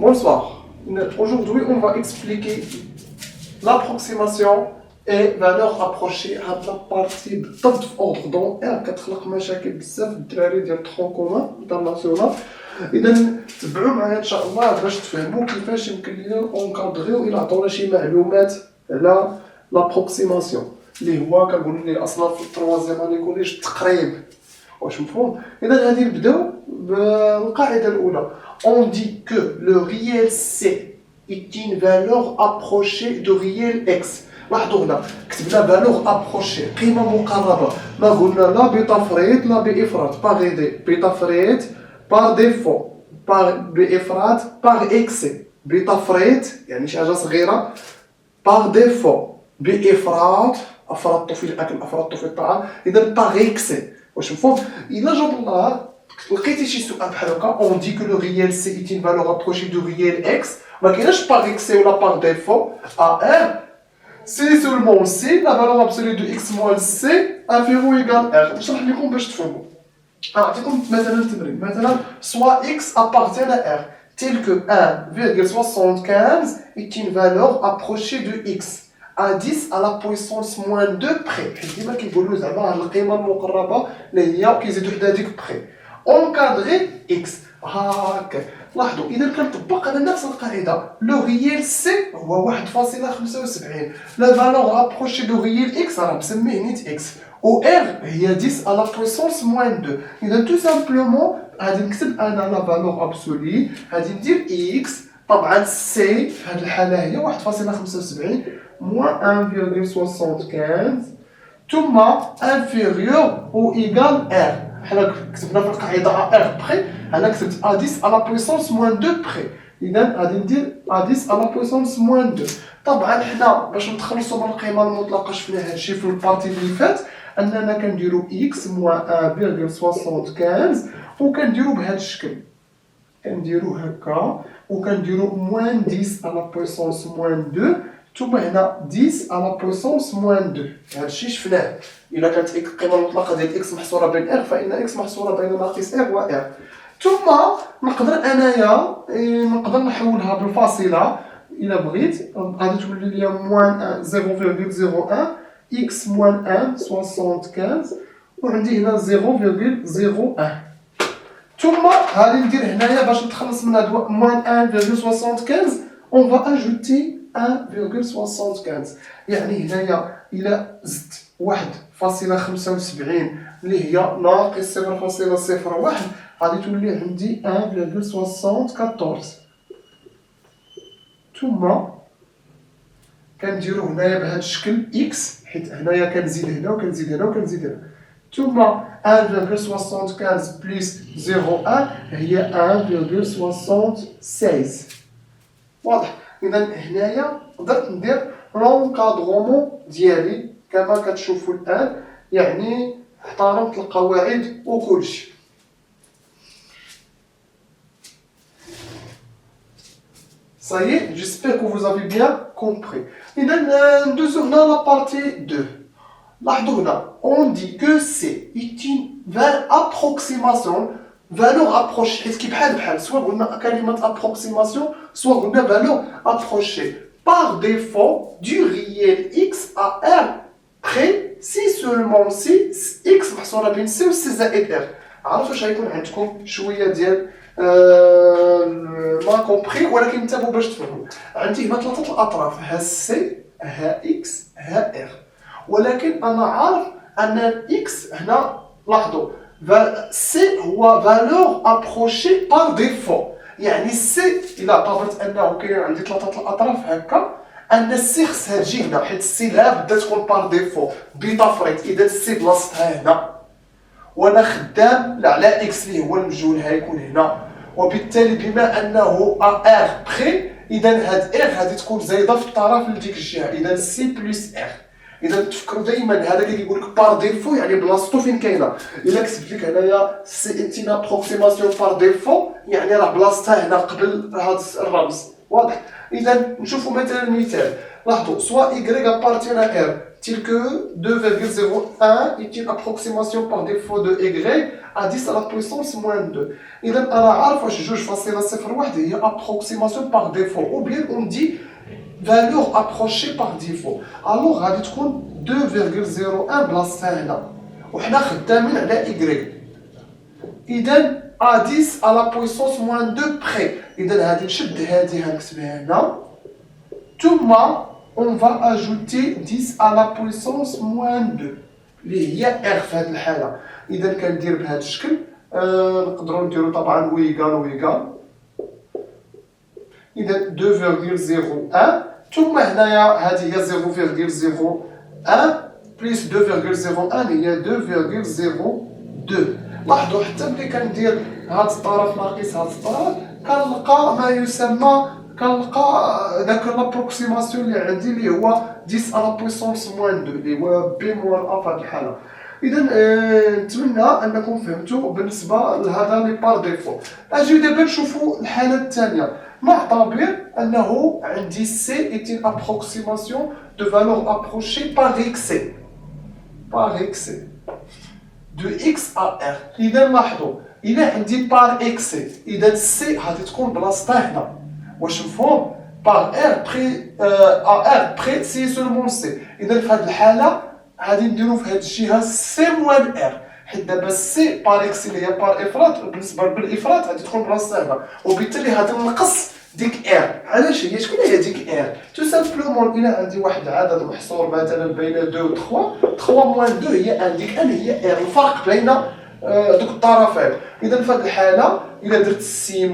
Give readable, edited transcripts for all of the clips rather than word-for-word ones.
Bonsoir. Aujourd'hui, on va expliquer l'approximation et valeur approchée à la partie de ordre. Donc, كتخلق مشاكل بزاف الدراري ديال الترونكومان انترناسيونال. إذا تبعوا معايا إن شاء الله باش تفهموا كيفاش يمكن لينا اونكادريو إلى عطونا شي معلومات على لابروكسيماسيون اللي هو كنقولوا ليه أصلا في التروازيام اني كوليج تقريب. واش مفهوم؟ إذا غادي نبداو بالقاعدة الأولى. On dit que le réel C est une valeur approchée de réel X. لاحظوا هنا كتبنا valeur approchée قيمة مقربة، ما قلنا لا بتفريط لا بإفراط، باغ ايدي بتفريط باغ ديفو بإفراط باغ إكسي، بتفريط يعني شي حاجة صغيرة، باغ ديفو بإفراط أفرطت في الأكل أفرطت في الطعام، إذا باغ إكسي. واش مفهوم؟ إلا جاب الله لقيتي شي سؤال بحال هكا on dit que le réel C est une valeur approchée du réel X، ما كايناش باغ إكسي ولا باغ ديفو، R c'est seulement C la valeur absolue de X moins C inférieur ou égal R. نشرح لكم باش تفهموا. أعطيكم مثلا تمرين، مثلا soit X appartient à R tel que 1,75 est une valeur approchée de X à 10 à la puissance moins 2 près. ديما كيقولوا زعما على القيمة المقربة اللي هي كيزيدوا حدا ديك près. encadré X هاكا. لاحظوا إذا كنطبق على نفس القاعدة لو ريال سي هو 1.75 لا فالور ابروشي دو ريال إكس راه مسميه نيت إكس و إر هي 10 على بويسونس موان 2. إذا تو سامبلومون غادي نكتب أنا لا فالور أبسولي، غادي ندير إكس، طبعا سي في هذه الحالة هي 1.75 موان 1.75 ثم انفيريور أو إيكال إر. حنا كتبنا في القاعده ار بخي، انا كتبت ا 10 على بويسونس موان 2 بخي، اذا غادي ندير ا 10 على بويسونس موان 2. طبعا حنا باش نتخلصوا من القيمه المطلقه شفنا هادشي في البارتي اللي فات، اننا كنديروا اكس موان 1.75 وكنديروا بهذا الشكل، كنديروا هكا وكنديروا موان 10 على بويسونس موان 2 ثم هنا 10 على بويسونس موان 2. هادشي شفناه. إلا كانت القيمة المطلقة ديال إكس محصورة بين إر فإن إكس محصورة بين ناقص إر و إر. ثم نقدر أنايا نقدر نحولها بالفاصلة إلا بغيت، غادي تولي ليا موان 0.01 إكس موان 1.75 وعندي هنا 0.01. ثم غادي ندير هنايا باش نتخلص من هاد موان 1.75 on va ajouter 1.75 يعني هنايا إلا زدت 1.75 اللي هي ناقص 0.01 غادي تولي عندي 1.74. ثم كنديرو هنايا بهذا الشكل إكس، حيت هنايا كنزيد هنا وكنزيد هنا وكنزيد هنا، ثم 1.75 بلس 0.1 هي 1.76. واضح؟ إذا هنايا قدرت ندير لونكادرومون ديالي كما كتشوفوا الآن، يعني احترمت القواعد وكلشي. Ça y est, j'espère que vous avez bien compris. إذا ندوزو هنا لا بارتي 2. لاحظوا هنا on dit que c'est une approximation valeur approchée، حيت كي بحال سواء قلنا كلمة approximation سواء قلنا valeur approchée par défaut du réel x à r près si seulement si x محصورة بين c و c زائد r. عرفتوا واش غيكون عندكم شوية ديال ما كومبري، ولكن انتبهوا باش تفهموا. عندي هنا ثلاثة الأطراف، ها c ها x ها r، ولكن أنا عارف أن x هنا لاحظوا C هو valeur approchée par défaut، يعني C إلا اعتبرت أنه كاين عندي ثلاثة الأطراف هكا، أن C خصها تجي هنا، حيت C لابد تكون par défaut بتفريط، إذا C بلاصتها هنا، وأنا خدام على X اللي هو المجهول هيكون هنا، وبالتالي بما أنه R بخي، إذا هاد R غادي تكون زايدة في الطرف لديك الجهة، إذا C بلس R. إذا تفكروا دائما هذا اللي كيقول لك بار ديفو يعني بلاصتو فين كاينه. الا كتبت لك هنايا سي انتي ابروكسيماسيون بار ديفو يعني راه بلاصتها هنا قبل هذا الرمز. واضح؟ اذا نشوفوا مثلا مثال، لاحظوا سوا y appartient à r tel que 2,01 est une approximation par défaut de y à 10 à la puissance moins 2. إذا أنا عارف واش 2.01 هي approximation par défaut ou bien on dit valeur approchée par défaut. Alors غادي تكون 2,01 بلاصتها هنا وحنا خدامين على y. إذا à 10 à la puissance moins 2 près. إذا غادي نشد هذه غنكتبها هنا ثم on va ajouter 10 à la puissance moins 2 اللي هي r في هذه الحالة. إذا كندير بهذا الشكل نقدروا نديروا طبعا و إيكال إذا 2,01 ثم هنايا هذه هي 0,01 بليس 2,01 هي 2,02. لاحظوا حتى ملي كندير هاد الطرف ناقص هاد الطرف كنلقى ما يسمى داك لابروكسيماسيون اللي عندي اللي هو 10 على بويسونس موان 2 اللي هو بي موان ا في هاد الحاله. اذا نتمنى انكم فهمتوا بالنسبه لهذا لي بار ديفو. اجي دابا نشوفوا الحاله الثانيه. نعتبر انه عندي سي est une approximation de valeur approchée par x de x à r. اذا لاحظوا اذا عندي بار x اذا سي غادي تكون بلاصتها هنا واش مفهوم بار ار بري ار بري سي سولمون سي. اذا في هذه الحاله غادي نديرو في هذه الجهه سي موان ار حيت دابا سي بار اكس اللي هي بار افراط بالنسبه بالافراط غادي تكون بلاصتها هنا وبالتالي غادي نقص ديك ار. علاش هي شكون هي ديك ار؟ تو سامبلومون الى عندي واحد العدد محصور مثلا بين 2 و 3 موان 2 هي عندك ان هي ار الفرق بين دوك الطرفين. اذا في هذه الحاله الا درت سي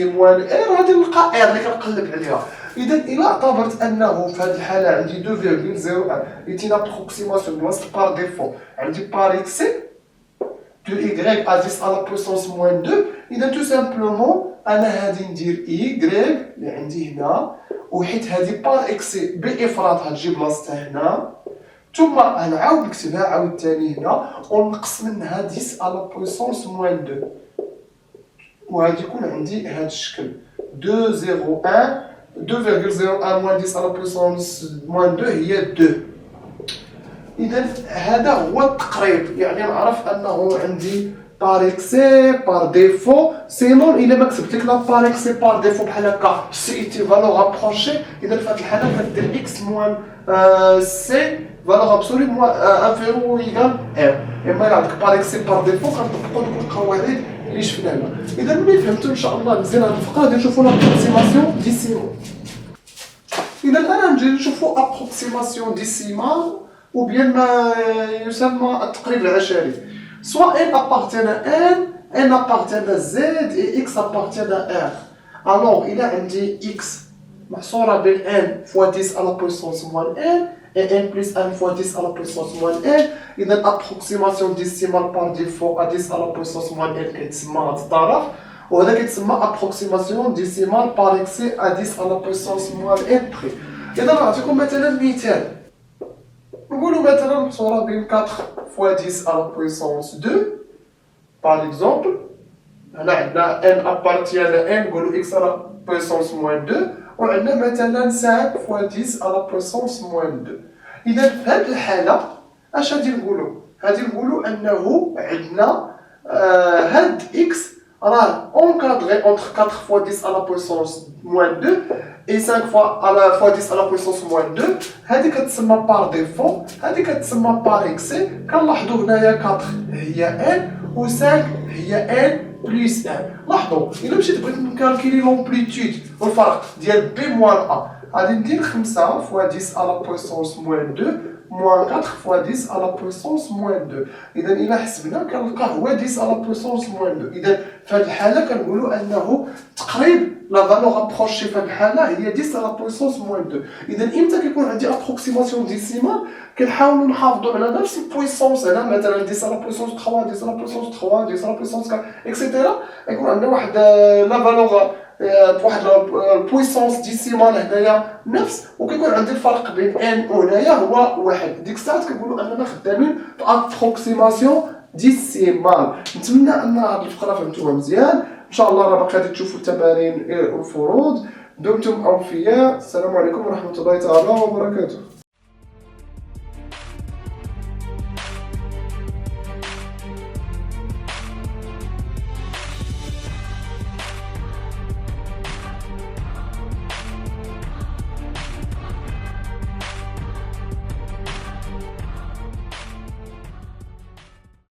موان ار غادي نلقى ار اللي كنقلب عليها. اذا الى اعتبرت انه في هذه الحاله عندي 2,01 est une approximation بلاصه بار ديفو عندي بار اكس de y à 10 à la puissance moins 2. اذا تو سامبلومون انا غادي ندير y اللي عندي هنا وحيت هذه بار اكس بافراط غتجي بلاصتها هنا ثم غنعاود نكتبها عاوتاني هنا ونقص منها 10 على بويسونس موان 2 وغادي يكون عندي هذا الشكل 2,01 موان 10 على بويسونس موان 2 هي 2. اذا هذا هو التقريب يعني نعرف انه عندي بار اكسي بار ديفو سينون الا ما كتبت لك لا بار اكسي بار ديفو بحال هكا سي ايتي فالور ابروشي. اذا في هذه الحاله كدير اكس موان سي فالور ابسولي موان انفيرو ايكال ار. اما الا عندك بار اكسي بار ديفو كنطبقوا دوك القواعد اللي شفنا هنا. اذا ملي فهمتوا ان شاء الله مزيان هاد الفقره غادي نشوفوا لابروكسيماسيون ديسيمال. اذا الان نجي نشوفوا ابروكسيماسيون ديسيمال ou bien ما يسمى التقريب العشري. soit n appartient à n, n appartient à z et x appartient à r. alors il a عندي x محصورة بين n fois 10 à la puissance moins n et n plus 1 fois 10 à la puissance moins n. إذا approximation décimale par défaut à 10 à la puissance moins n كيتسمى هاد الطرف وهذا كيتسمى approximation décimale par excès à 10 à la puissance moins n près. إذا نعطيكم مثلا مثال نقولوا مثلا محصورة بين 4 fois 10 à la puissance 2 par exemple. هنا عندنا n appartient à n نقولوا x à la puissance moins 2 وعندنا مثلا 5 fois 10 à la puissance moins 2. إذا في هذه الحالة اش غادي نقولوا؟ غادي نقولوا أنه عندنا هاد x راه encadré entre 4 fois 10 à la puissance moins 2 et 5 fois 10 à la puissance moins 2. هذه كتسمى بار ديفو هذه كتسمى بار اكسي. كنلاحظوا هنايا 4 هي ان و 5 هي ان بلس ان. لاحظوا الا مشيت بغيت نكالكيلي لومبليتود والفرق ديال بي موان ا غادي ندير 5 fois 10 à la puissance moins 2 moins 4 fois 10 à la puissance moins 2. إذا إلا حسبنا كنلقاه هو 10 à la puissance moins 2. إذا في هذه الحالة كنقولوا أنه تقريب لا فالور ابروشي في هذه الحالة هي 10 à la puissance moins 2. إذا إمتى كيكون عندي approximation décimale كنحاولوا نحافظوا على نفس البويسونس. هنا مثلا 10 à la puissance 3 10 à la puissance 3 10 à la puissance 4 إكسيتيرا يكون عندنا واحد لا فالور بواحد البويسونس ديسيمال هنايا نفس وكيكون عندي الفرق بين ان وهنايا هو واحد. ديك الساعات كنقولوا اننا خدامين بابروكسيماسيون ديسيمال. نتمنى ان هذه الفقره فهمتوها مزيان. ان شاء الله راه باقي غادي تشوفوا التمارين والفروض. دمتم اوفياء. السلام عليكم ورحمه الله تعالى وبركاته.